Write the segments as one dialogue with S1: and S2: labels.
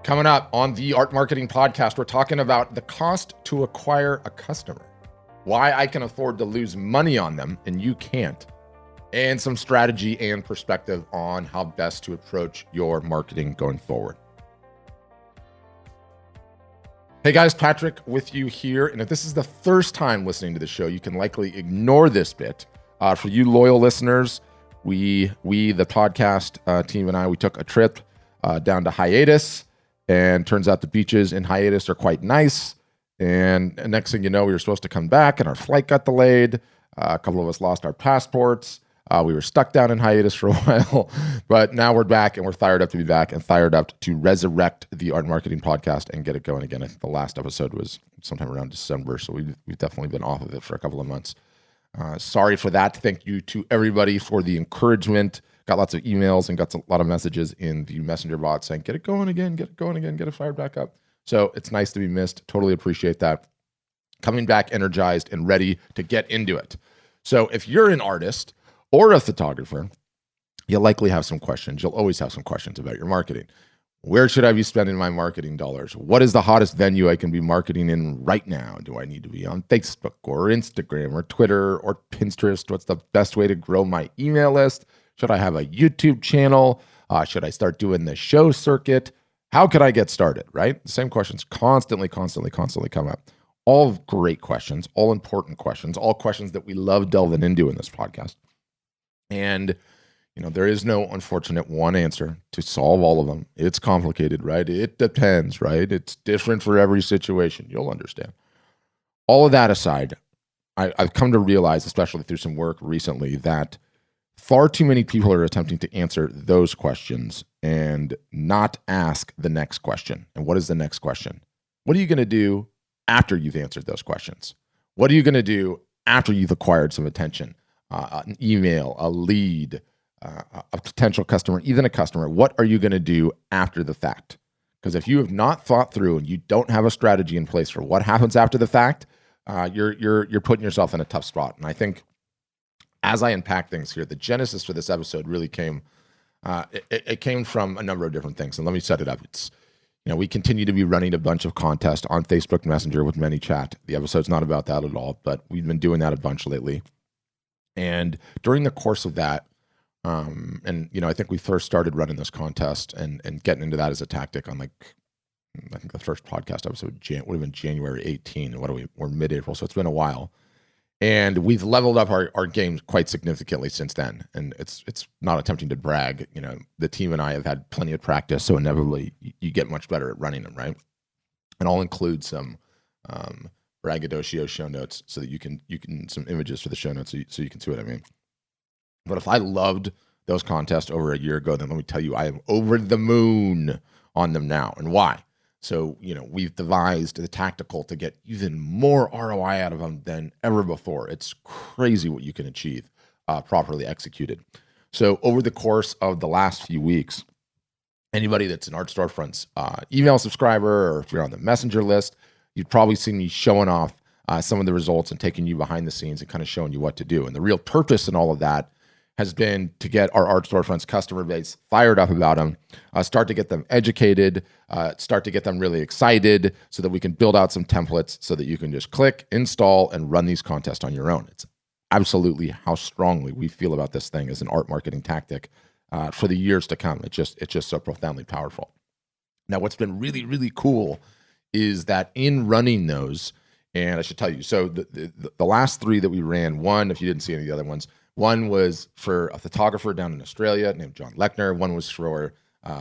S1: Coming up on the Art Marketing Podcast, we're talking about the cost to acquire a customer, why I can afford to lose money on them and you can't, and some strategy and perspective on how best to approach your marketing going forward. Hey guys, Patrick with you here. And if this is the first time listening to the show, you can likely ignore this bit. For you loyal listeners, we the podcast team and I, we took a trip down to Hiatus. And turns out the beaches in Hiatus are quite nice. And next thing you know, we were supposed to come back and our flight got delayed. A couple of us lost our passports. We were stuck down in Hiatus for a while. But now we're back and we're fired up to be back and fired up to resurrect the Art Marketing Podcast and get it going again. I think the last episode was sometime around December. So we've definitely been off of it for a couple of months. Sorry for that. Thank you to everybody for the encouragement. Got lots of emails and got a lot of messages in the messenger bot saying, get it going again, get it fired back up. So it's nice to be missed. Totally appreciate that. Coming back energized and ready to get into it. So if you're an artist or a photographer, you'll likely have some questions. You'll always have some questions about your marketing. Where should I be spending my marketing dollars? What is the hottest venue I can be marketing in right now? Do I need to be on Facebook or Instagram or Twitter or Pinterest? What's the best way to grow my email list? Should I have a YouTube channel? Should I start doing the show circuit? How could I get started, right? The same questions constantly come up. All great questions, all important questions, all questions that we love delving into in this podcast. And, there is no unfortunate one answer to solve all of them. It's complicated, right? It depends, right? It's different for every situation. You'll understand. All of that aside, I've come to realize, especially through some work recently, that far too many people are attempting to answer those questions and not ask the next question. And what is the next question? What are you going to do after you've answered those questions? What are you going to do after you've acquired some attention? An email, a lead, a potential customer, even a customer. What are you going to do after the fact? Because if you have not thought through and you don't have a strategy in place for what happens after the fact, you're putting yourself in a tough spot. And I think as I unpack things here, the genesis for this episode really came, it came from a number of different things. And let me set it up. It's, we continue to be running a bunch of contests on Facebook Messenger with ManyChat. The episode's not about that at all, but we've been doing that a bunch lately. And during the course of that, I think we first started running this contest and getting into that as a tactic on I think the first podcast episode would have been January 18. And we're mid-April, so it's been a while. And we've leveled up our games quite significantly since then. And it's not attempting to brag. The team and I have had plenty of practice, so inevitably you get much better at running them, right? And I'll include some braggadocio show notes so that you can some images for the show notes so you can see what I mean. But if I loved those contests over a year ago, then let me tell you, I am over the moon on them now. And why? So, we've devised the tactical to get even more ROI out of them than ever before. It's crazy what you can achieve properly executed. So over the course of the last few weeks, anybody that's an Art Storefronts email subscriber, or if you're on the messenger list, you've probably seen me showing off some of the results and taking you behind the scenes and kind of showing you what to do. And the real purpose in all of that has been to get our Art Storefronts customer base fired up about them, start to get them educated, start to get them really excited so that we can build out some templates so that you can just click, install, and run these contests on your own. It's absolutely how strongly we feel about this thing as an art marketing tactic for the years to come. It's just so profoundly powerful. Now, what's been really, really cool is that in running those, and I should tell you, so the last three that we ran, one, if you didn't see any of the other ones, one was for a photographer down in Australia named John Lechner. One was for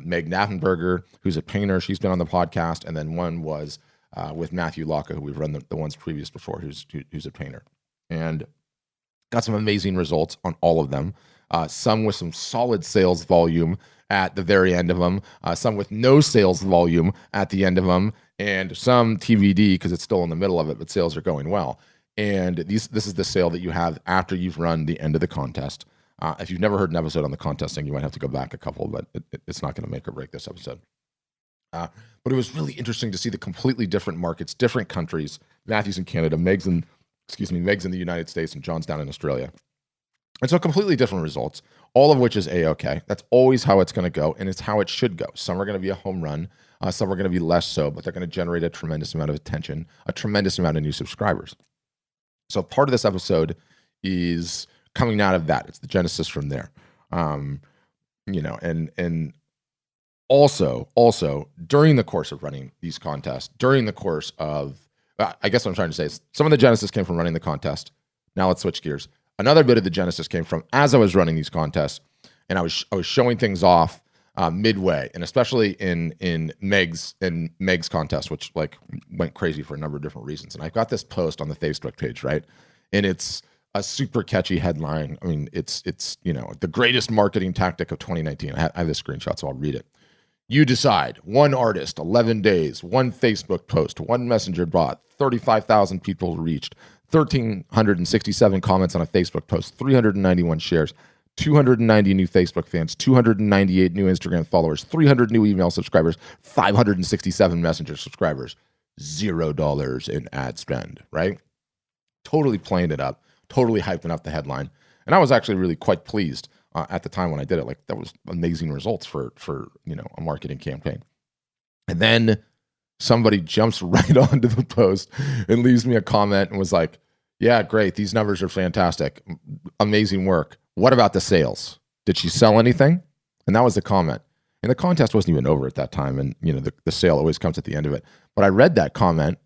S1: Meg Naffenberger, who's a painter. She's been on the podcast. And then one was with Matthew Locke, who we've run the ones previous before, who's a painter. And got some amazing results on all of them. Some with some solid sales volume at the very end of them, some with no sales volume at the end of them, and some TBD because it's still in the middle of it, but sales are going well. And this is the sale that you have after you've run the end of the contest. If you've never heard an episode on the contesting, you might have to go back a couple, but it's not going to make or break this episode. But it was really interesting to see the completely different markets, different countries. Matthew's in Canada, Meg's in the United States, and John's down in Australia. And so completely different results, all of which is A-okay. That's always how it's going to go, and it's how it should go. Some are going to be a home run. Some are going to be less so, but they're going to generate a tremendous amount of attention, a tremendous amount of new subscribers. So part of this episode is coming out of that. It's the genesis from there. And also during the course of running these contests, during the course of, I guess what I'm trying to say is some of the genesis came from running the contest. Now let's switch gears. Another bit of the genesis came from as I was running these contests, and I was showing things off midway, and especially in Meg's contest, which like went crazy for a number of different reasons. And I got this post on the Facebook page, right? And it's a super catchy headline. I mean, it's the greatest marketing tactic of 2019. I have this screenshot, so I'll read it. You decide. One artist, 11 days, one Facebook post, one messenger bot, 35,000 people reached, 1,367 comments on a Facebook post, 391 shares, 290 new Facebook fans, 298 new Instagram followers, 300 new email subscribers, 567 messenger subscribers, $0 in ad spend, right? Totally playing it up, totally hyping up the headline. And I was actually really quite pleased at the time when I did it. Like, that was amazing results for a marketing campaign. And then somebody jumps right onto the post and leaves me a comment and was like, yeah, great. These numbers are fantastic. Amazing work. What about the sales? Did she sell anything? And that was the comment. And the contest wasn't even over at that time. And, the sale always comes at the end of it. But I read that comment,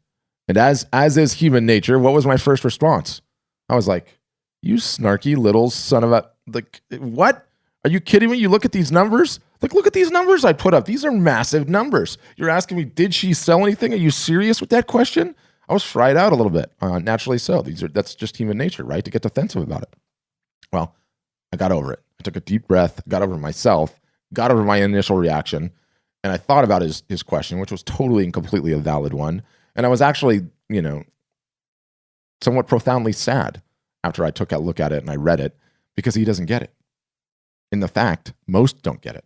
S1: and as is human nature, what was my first response? I was like, you snarky little son of a, like, what? Are you kidding me? You look at these numbers? Like, look at these numbers I put up. These are massive numbers. You're asking me, did she sell anything? Are you serious with that question? I was fried out a little bit, naturally so. That's just human nature, right? To get defensive about it. Well, I got over it. I took a deep breath, got over myself, got over my initial reaction, and I thought about his question, which was totally and completely a valid one. And I was actually, somewhat profoundly sad after I took a look at it and I read it, because he doesn't get it. In the fact, most don't get it.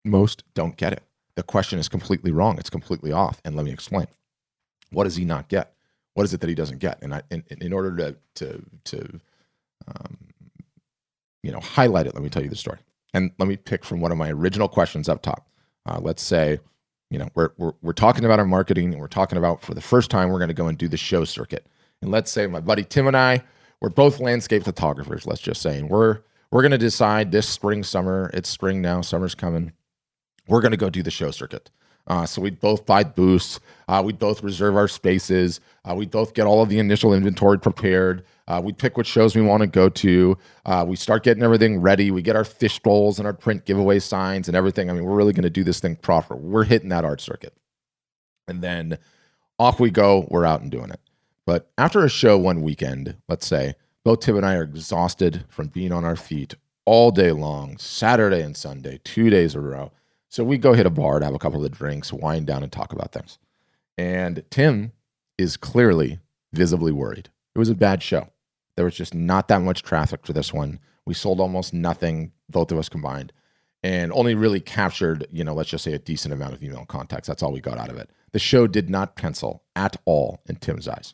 S1: Most don't get it. The question is completely wrong. It's completely off. And let me explain. What does he not get? What is it that he doesn't get? And in order to highlight it, let me tell you the story. And let me pick from one of my original questions up top. Let's say, we're talking about our marketing, and we're talking about, for the first time, we're going to go and do the show circuit. And let's say my buddy Tim and I, we're both landscape photographers, let's just say, and we're going to decide this spring, summer, it's spring now, summer's coming, we're going to go do the show circuit. So we'd both buy booths, we'd both reserve our spaces, we'd both get all of the initial inventory prepared, we'd pick what shows we want to go to, we start getting everything ready, we get our fish bowls and our print giveaway signs and everything. I mean, we're really going to do this thing proper. We're hitting that art circuit. And then off we go, we're out and doing it. But after a show one weekend, let's say, both Tim and I are exhausted from being on our feet all day long, Saturday and Sunday, 2 days in a row. So we go hit a bar to have a couple of drinks, wind down, and talk about things. And Tim is clearly visibly worried. It was a bad show. There was just not that much traffic for this one. We sold almost nothing, both of us combined, and only really captured, let's just say a decent amount of email contacts. That's all we got out of it. The show did not pencil at all in Tim's eyes.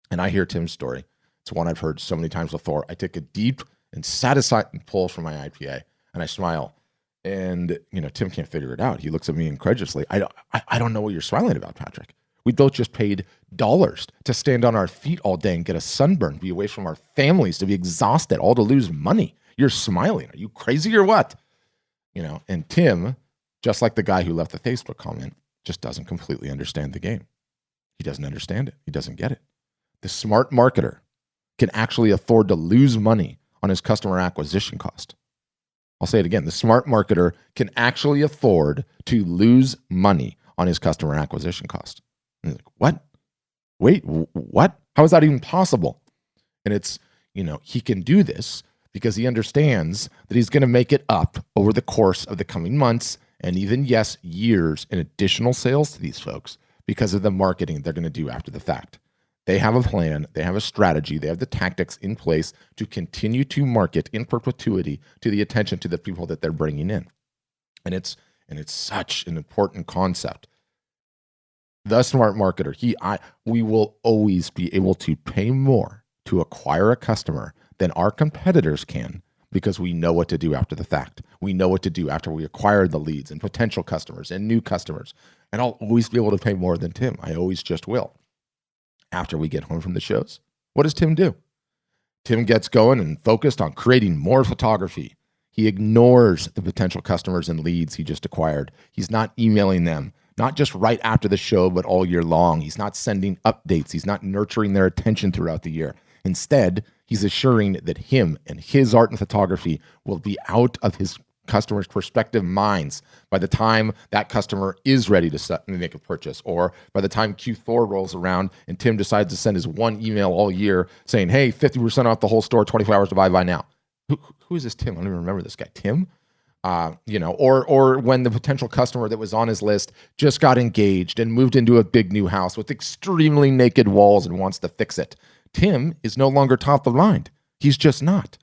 S1: And I hear Tim's story. It's one I've heard so many times before. I take a deep and satisfying pull from my IPA, and I smile. And, Tim can't figure it out. He looks at me incredulously. I don't know what you're smiling about, Patrick. We both just paid dollars to stand on our feet all day and get a sunburn, be away from our families, to be exhausted, all to lose money. You're smiling. Are you crazy or what? And Tim, just like the guy who left the Facebook comment, just doesn't completely understand the game. He doesn't understand it. He doesn't get it. The smart marketer can actually afford to lose money on his customer acquisition cost. I'll say it again. The smart marketer can actually afford to lose money on his customer acquisition cost. And he's like, what? Wait, what? How is that even possible? And it's, he can do this because he understands that he's going to make it up over the course of the coming months and even, yes, years in additional sales to these folks because of the marketing they're going to do after the fact. They have a plan, they have a strategy, they have the tactics in place to continue to market in perpetuity to the attention to the people that they're bringing in. And it's such an important concept. The smart marketer, we will always be able to pay more to acquire a customer than our competitors can, because we know what to do after the fact. We know what to do after we acquire the leads and potential customers and new customers. And I'll always be able to pay more than Tim. I always just will. After we get home from the shows, what does Tim do? Tim gets going and focused on creating more photography. He ignores the potential customers and leads he just acquired. He's not emailing them, not just right after the show, but all year long. He's not sending updates. He's not nurturing their attention throughout the year. Instead, he's assuring that him and his art and photography will be out of his customers' prospective minds by the time that customer is ready to make a purchase, or by the time Q4 rolls around and Tim decides to send his one email all year saying, hey, 50% off the whole store, 24 hours to buy now. Who is this Tim? I don't even remember this guy. Tim? Or when the potential customer that was on his list just got engaged and moved into a big new house with extremely naked walls and wants to fix it. Tim is no longer top of mind. He's just not.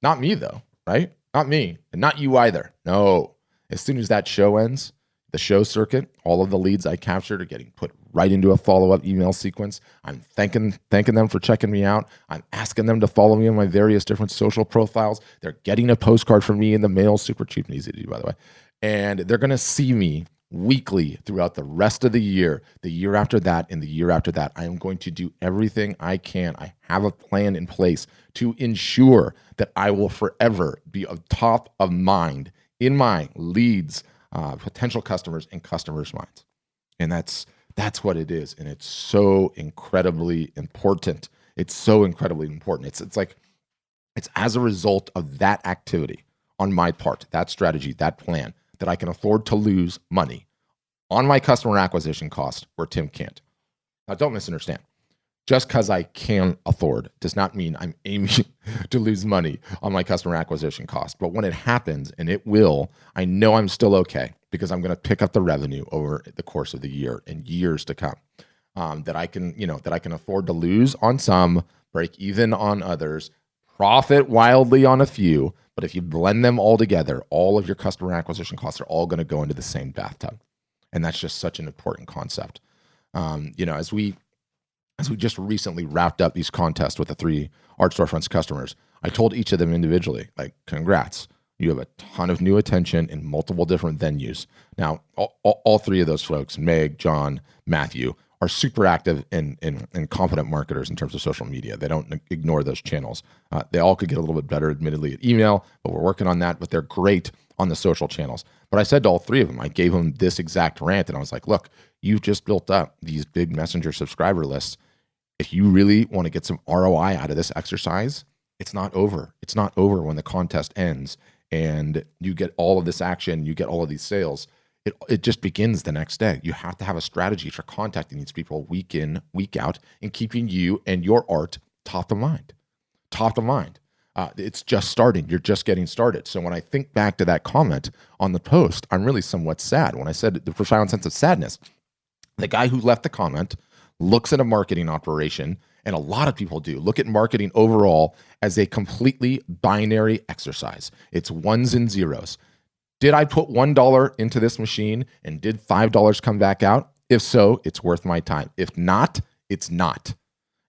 S1: Not me, though, right? Not me, and not you either. No. As soon as that show ends, the show circuit, all of the leads I captured are getting put right into a follow-up email sequence. I'm thanking them for checking me out. I'm asking them to follow me on my various different social profiles. They're getting a postcard from me in the mail, super cheap and easy to do, by the way. And they're going to see me weekly throughout the rest of the year after that, and the year after that. I am going to do everything I can. I have a plan in place to ensure that I will forever be top of mind in my leads, potential customers, and customers' minds. And that's what it is. And it's so incredibly important. It's so incredibly important. It's as a result of that activity on my part, that strategy, that plan, that I can afford to lose money on my customer acquisition cost where Tim can't. Now, don't misunderstand. Just because I can afford does not mean I'm aiming to lose money on my customer acquisition cost. But when it happens, and it will, I know I'm still okay, because I'm going to pick up the revenue over the course of the year and years to come. That I can afford to lose on some, break even on others, profit wildly on a few. But if you blend them all together, all of your customer acquisition costs are all going to go into the same bathtub. And that's just such an important concept. As we just recently wrapped up these contests with the 3 Art Storefronts customers, I told each of them individually, like, congrats. You have a ton of new attention in multiple different venues. Now, all 3 of those folks, Meg, John, Matthew, are super active and confident marketers in terms of social media. They don't ignore those channels. They all could get a little bit better, admittedly, at email, but we're working on that. But they're great on the social channels. But I said to all 3 of them, I gave them this exact rant, and I was like, look, you've just built up these big messenger subscriber lists. If you really want to get some ROI out of this exercise, it's not over. It's not over when the contest ends and you get all of this action, you get all of these sales. It just begins the next day. You have to have a strategy for contacting these people week in, week out, and keeping you and your art top of mind. Top of mind. It's just starting. You're just getting started. So when I think back to that comment on the post, I'm really somewhat sad. When I said the profound sense of sadness, the guy who left the comment looks at a marketing operation, and a lot of people do, look at marketing overall as a completely binary exercise. It's ones and zeros. Did I put $1 into this machine and did $5 come back out? If so, it's worth my time. If not, it's not.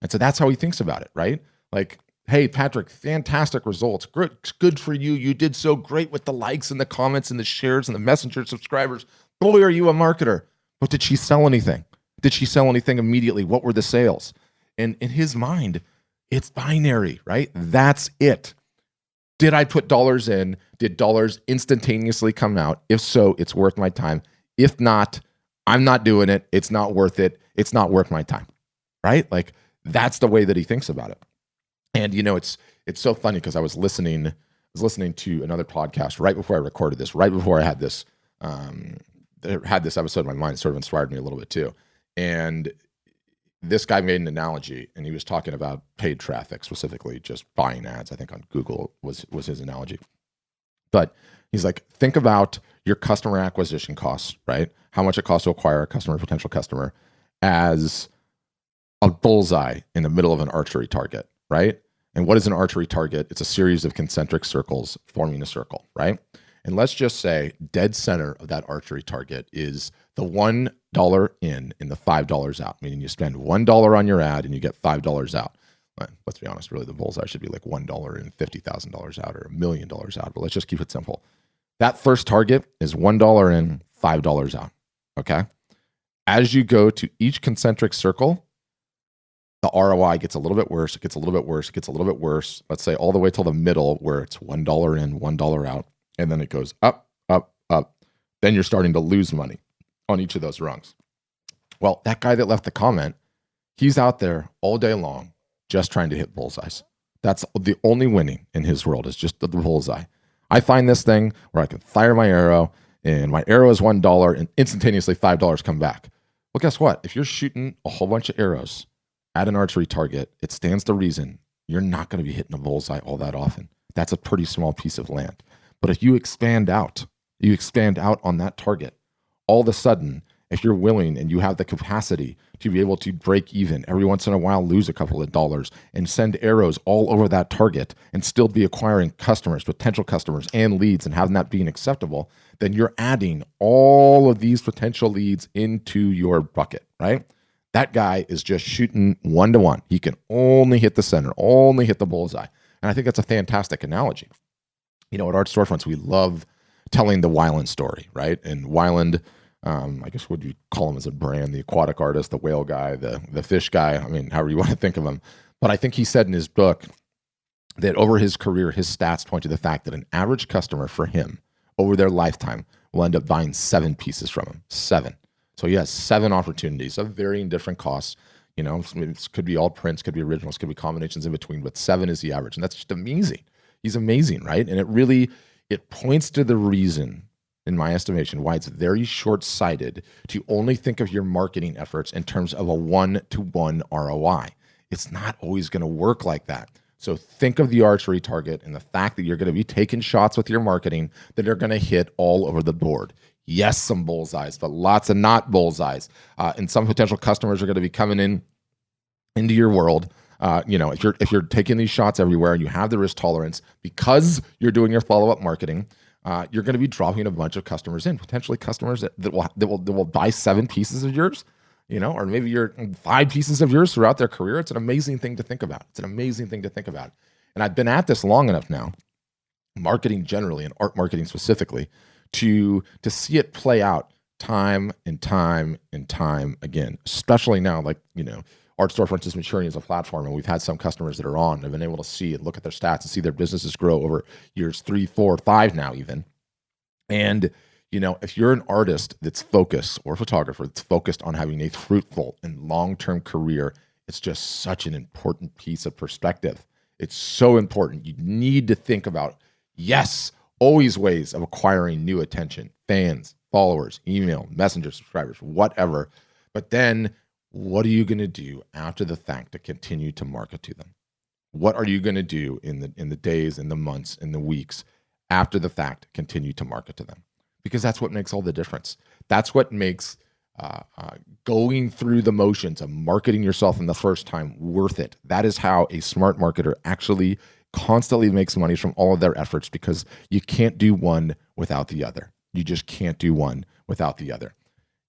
S1: And so that's how he thinks about it, right? Like, hey, Patrick, fantastic results. Good for you. You did so great with the likes and the comments and the shares and the messenger subscribers. Boy, are you a marketer. But did she sell anything? Did she sell anything immediately? What were the sales? And in his mind, it's binary, right? That's it. Did I put dollars in? Did dollars instantaneously come out? If so, it's worth my time. If not, I'm not doing it. It's not worth it. It's not worth my time, right? Like, that's the way that he thinks about it. And it's so funny because I was listening to another podcast right before I recorded this, right before I had this episode in my mind. It sort of inspired me a little bit too. And this guy made an analogy, and he was talking about paid traffic, specifically just buying ads. I think on Google was his analogy. But he's like, think about your customer acquisition costs, right? How much it costs to acquire a customer, potential customer, as a bullseye in the middle of an archery target, right? And what is an archery target? It's a series of concentric circles forming a circle, right? And let's just say dead center of that archery target is the $1 in and the $5 out, meaning you spend $1 on your ad and you get $5 out. let's be honest, really the bullseye should be like $1 and $50,000 out or $1 million out. But let's just keep it simple. That first target is $1 in, $5 out. Okay. As you go to each concentric circle, the ROI gets a little bit worse. It gets a little bit worse. It gets a little bit worse. Let's say all the way till the middle where it's $1 in, $1 out. And then it goes up, up, up. Then you're starting to lose money on each of those rungs. Well, that guy that left the comment, he's out there all day long just trying to hit bullseyes. That's the only winning in his world is just the bullseye. I find this thing where I can fire my arrow and my arrow is $1 and instantaneously $5 come back. Well, guess what? If you're shooting a whole bunch of arrows at an archery target, it stands to reason you're not going to be hitting a bullseye all that often. That's a pretty small piece of land. But if you expand out on that target, all of a sudden, if you're willing and you have the capacity to be able to break even, every once in a while lose a couple of dollars and send arrows all over that target and still be acquiring customers, potential customers and leads and having that being acceptable, then you're adding all of these potential leads into your bucket, right? That guy is just shooting 1-to-1. He can only hit the center, only hit the bullseye. And I think that's a fantastic analogy. At Art Storefronts, we love telling the Weiland story, right? And Weiland, I guess what you call him as a brand, the aquatic artist, the whale guy, the fish guy, I mean, however you want to think of him. But I think he said in his book that over his career, his stats point to the fact that an average customer for him over their lifetime will end up buying 7 pieces from him. 7. So he has 7 opportunities of varying different costs. It could be all prints, could be originals, could be combinations in between, but 7 is the average. And that's just amazing. He's amazing, right? And it points to the reason, in my estimation, why it's very short-sighted to only think of your marketing efforts in terms of a 1-to-1 ROI. It's not always going to work like that. So think of the archery target and the fact that you're going to be taking shots with your marketing that are going to hit all over the board. Yes, some bullseyes, but lots of not bullseyes. And some potential customers are going to be coming into your world. If you're taking these shots everywhere and you have the risk tolerance because you're doing your follow-up marketing, you're going to be dropping a bunch of customers in, potentially customers that will buy 7 pieces of yours, or maybe you're 5 pieces of yours throughout their career. It's an amazing thing to think about. And I've been at this long enough now, marketing generally and art marketing specifically, to see it play out time and time and time again, especially now, Art Storefronts is maturing as a platform, and we've had some customers that are on and have been able to see and look at their stats and see their businesses grow over years 3, 4, 5 now even. And, if you're an artist that's focused or a photographer that's focused on having a fruitful and long-term career, it's just such an important piece of perspective. It's so important. You need to think about, yes, always ways of acquiring new attention, fans, followers, email, messenger, subscribers, whatever. But then what are you going to do after the fact to continue to market to them? What are you going to do in the days, in the months, in the weeks after the fact to continue to market to them? Because that's what makes all the difference. That's what makes going through the motions of marketing yourself in the first time worth it. That is how a smart marketer actually constantly makes money from all of their efforts, because you can't do one without the other. You just can't do one without the other.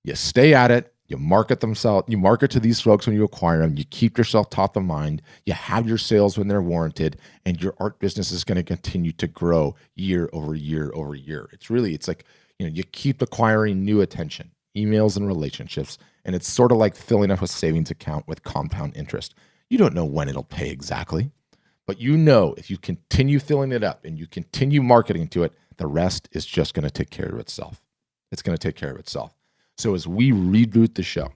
S1: You stay at it. You market to these folks when you acquire them. You keep yourself top of mind. You have your sales when they're warranted, and your art business is going to continue to grow year over year over year. It's like, you keep acquiring new attention, emails and relationships, and it's sort of like filling up a savings account with compound interest. You don't know when it'll pay exactly, but if you continue filling it up and you continue marketing to it, the rest is just going to take care of itself. It's going to take care of itself. So as we reboot the show,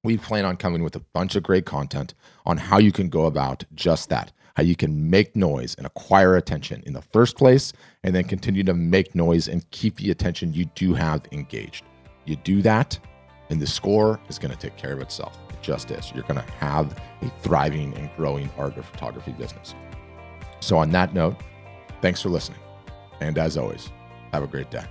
S1: we plan on coming with a bunch of great content on how you can go about just that, how you can make noise and acquire attention in the first place, and then continue to make noise and keep the attention you do have engaged. You do that, and the score is going to take care of itself. It just is. You're going to have a thriving and growing art or photography business. So on that note, thanks for listening. And as always, have a great day.